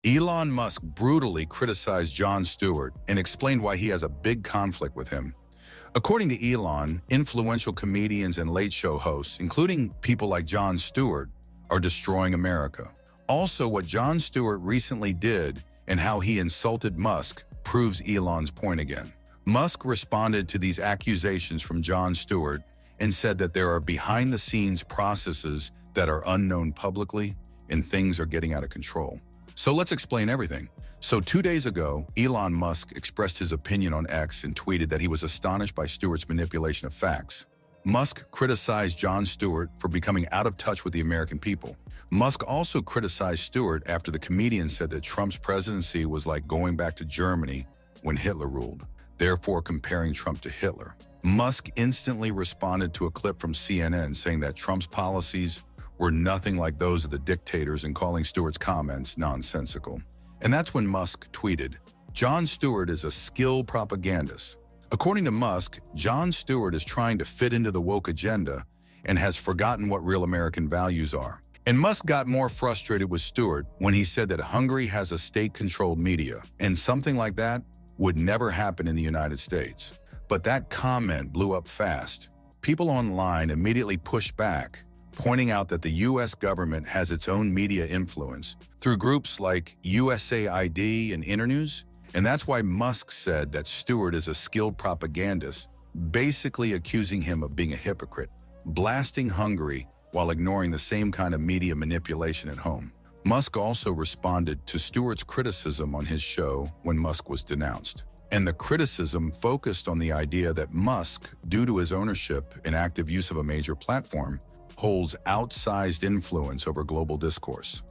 Elon Musk brutally criticized Jon Stewart and explained why he has a big conflict with him. According to Elon, influential comedians and late show hosts, including people like Jon Stewart, are destroying America. Also, what Jon Stewart recently did and how he insulted Musk proves Elon's point again. Musk responded to these accusations from Jon Stewart and said that there are behind-the-scenes processes that are unknown publicly and things are getting out of control. So let's explain everything. So 2 days ago, Elon Musk expressed his opinion on X and tweeted that he was astonished by Stewart's manipulation of facts. Musk criticized Jon Stewart for becoming out of touch with the American people. Musk also criticized Stewart after the comedian said that Trump's presidency was like going back to Germany when Hitler ruled, therefore comparing Trump to Hitler. Musk instantly responded to a clip from CNN saying that Trump's policies were nothing like those of the dictators and calling Stewart's comments nonsensical. And that's when Musk tweeted, "Jon Stewart is a skilled propagandist." According to Musk, Jon Stewart is trying to fit into the woke agenda and has forgotten what real American values are. And Musk got more frustrated with Stewart when he said that Hungary has a state-controlled media, and something like that would never happen in the United States. But that comment blew up fast. People online immediately pushed back, pointing out that the U.S. government has its own media influence through groups like USAID and Internews, and that's why Musk said that Stewart is a skilled propagandist, basically accusing him of being a hypocrite, blasting Hungary while ignoring the same kind of media manipulation at home. Musk also responded to Stewart's criticism on his show when Musk was denounced. And the criticism focused on the idea that Musk, due to his ownership and active use of a major platform, holds outsized influence over global discourse.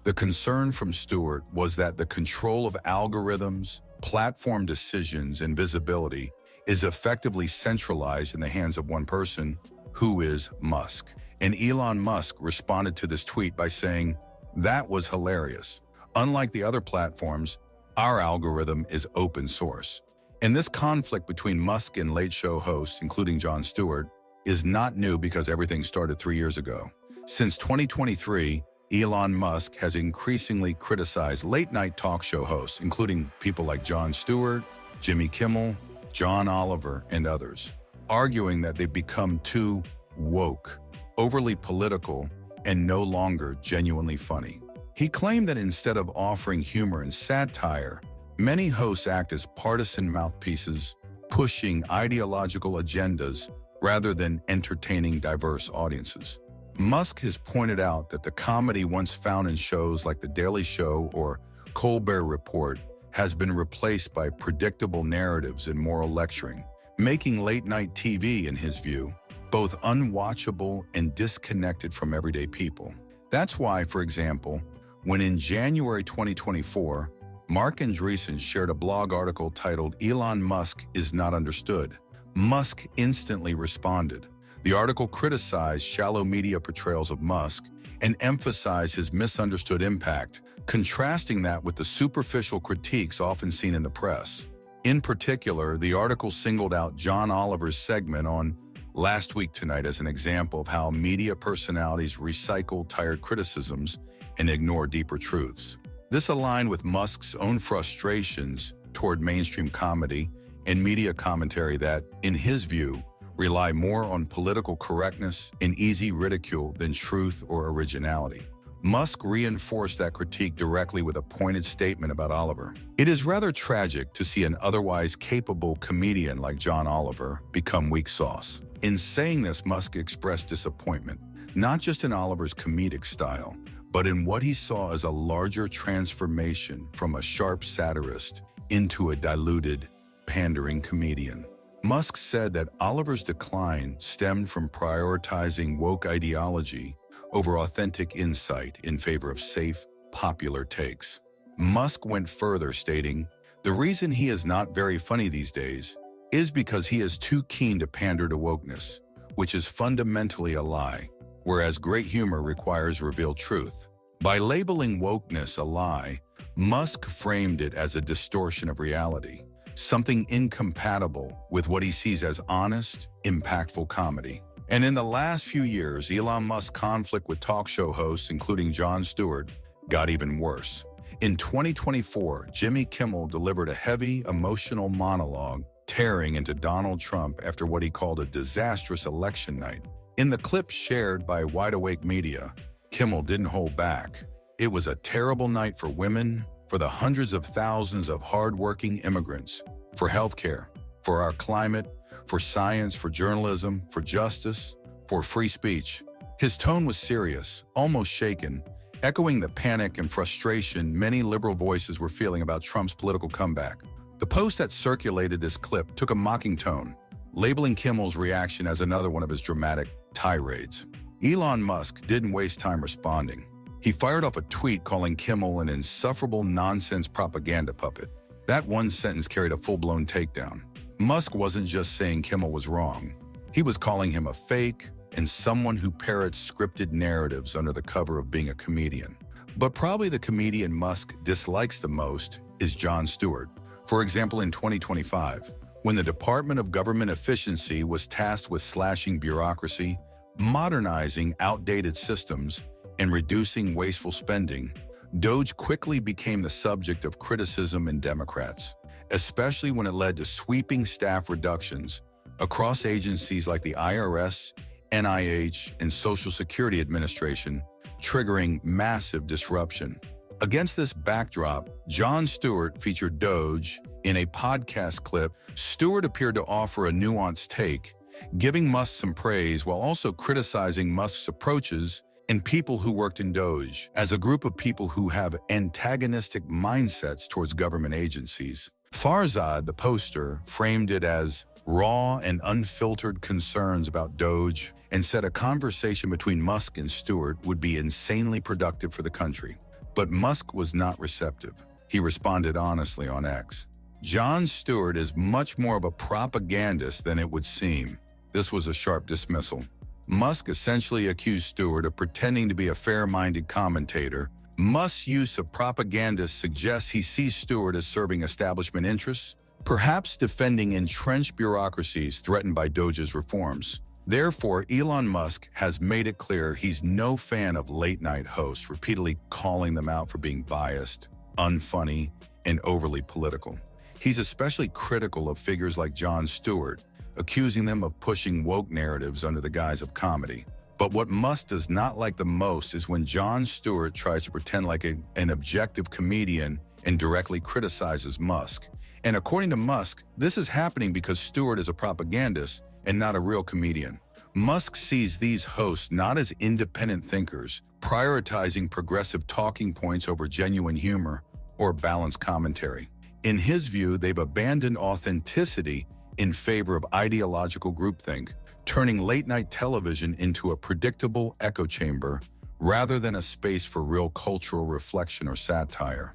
The concern from Stewart was that the control of algorithms, platform decisions, and visibility is effectively centralized in the hands of one person, who is Musk. And Elon Musk responded to this tweet by saying, "That was hilarious. Unlike the other platforms, our algorithm is open source." And this conflict between Musk and late show hosts, including Jon Stewart, is not new because everything started 3 years ago. Since 2023, Elon Musk has increasingly criticized late-night talk show hosts, including people like Jon Stewart, Jimmy Kimmel, John Oliver, and others, arguing that they've become too woke, overly political, and no longer genuinely funny. He claimed that instead of offering humor and satire, many hosts act as partisan mouthpieces, pushing ideological agendas rather than entertaining diverse audiences. Musk has pointed out that the comedy once found in shows like The Daily Show or Colbert Report has been replaced by predictable narratives and moral lecturing, making late-night TV, in his view, both unwatchable and disconnected from everyday people. That's why, for example, when in January 2024, Mark Andreessen shared a blog article titled "Elon Musk is Not Understood," Musk instantly responded. The article criticized shallow media portrayals of Musk and emphasized his misunderstood impact, contrasting that with the superficial critiques often seen in the press. In particular, the article singled out John Oliver's segment on Last Week Tonight as an example of how media personalities recycle tired criticisms and ignore deeper truths. This aligned with Musk's own frustrations toward mainstream comedy and media commentary that, in his view, rely more on political correctness and easy ridicule than truth or originality. Musk reinforced that critique directly with a pointed statement about Oliver. "It is rather tragic to see an otherwise capable comedian like John Oliver become weak sauce." In saying this, Musk expressed disappointment, not just in Oliver's comedic style, but in what he saw as a larger transformation from a sharp satirist into a diluted, pandering comedian. Musk said that Oliver's decline stemmed from prioritizing woke ideology over authentic insight in favor of safe, popular takes. Musk went further, stating, "The reason he is not very funny these days is because he is too keen to pander to wokeness, which is fundamentally a lie, whereas great humor requires revealed truth." By labeling wokeness a lie, Musk framed it as a distortion of reality, something incompatible with what he sees as honest, impactful comedy. And in the last few years, Elon Musk's conflict with talk show hosts, including Jon Stewart, got even worse. In 2024, Jimmy Kimmel delivered a heavy, emotional monologue, tearing into Donald Trump after what he called a disastrous election night. In the clip shared by Wide Awake Media, Kimmel didn't hold back. It was a terrible night for women, for the hundreds of thousands of hardworking immigrants, for healthcare, for our climate, for science, for journalism, for justice, for free speech. His tone was serious, almost shaken, echoing the panic and frustration many liberal voices were feeling about Trump's political comeback. The post that circulated this clip took a mocking tone, labeling Kimmel's reaction as another one of his dramatic tirades. Elon Musk didn't waste time responding. He fired off a tweet calling Kimmel an insufferable nonsense propaganda puppet. That one sentence carried a full-blown takedown. Musk wasn't just saying Kimmel was wrong. He was calling him a fake and someone who parrots scripted narratives under the cover of being a comedian. But probably the comedian Musk dislikes the most is Jon Stewart. For example, in 2025, when the Department of Government Efficiency was tasked with slashing bureaucracy, modernizing outdated systems, and reducing wasteful spending, DOGE quickly became the subject of criticism in Democrats, especially when it led to sweeping staff reductions across agencies like the IRS, NIH, and Social Security Administration, triggering massive disruption. Against this backdrop, Jon Stewart featured DOGE in a podcast clip. Stewart appeared to offer a nuanced take, giving Musk some praise while also criticizing Musk's approaches and people who worked in DOGE as a group of people who have antagonistic mindsets towards government agencies. Farzad, the poster, framed it as raw and unfiltered concerns about DOGE and said a conversation between Musk and Stewart would be insanely productive for the country. But Musk was not receptive. He responded honestly on X. Jon Stewart is much more of a propagandist than it would seem. This was a sharp dismissal. Musk essentially accused Stewart of pretending to be a fair-minded commentator. Musk's use of propagandist suggests he sees Stewart as serving establishment interests, perhaps defending entrenched bureaucracies threatened by DOGE's reforms. Therefore, Elon Musk has made it clear he's no fan of late-night hosts, repeatedly calling them out for being biased, unfunny, and overly political. He's especially critical of figures like Jon Stewart, accusing them of pushing woke narratives under the guise of comedy. But what Musk does not like the most is when Jon Stewart tries to pretend like an objective comedian and directly criticizes Musk. And according to Musk, this is happening because Stewart is a propagandist and not a real comedian. Musk sees these hosts not as independent thinkers, prioritizing progressive talking points over genuine humor or balanced commentary. In his view, they've abandoned authenticity in favor of ideological groupthink, turning late-night television into a predictable echo chamber rather than a space for real cultural reflection or satire.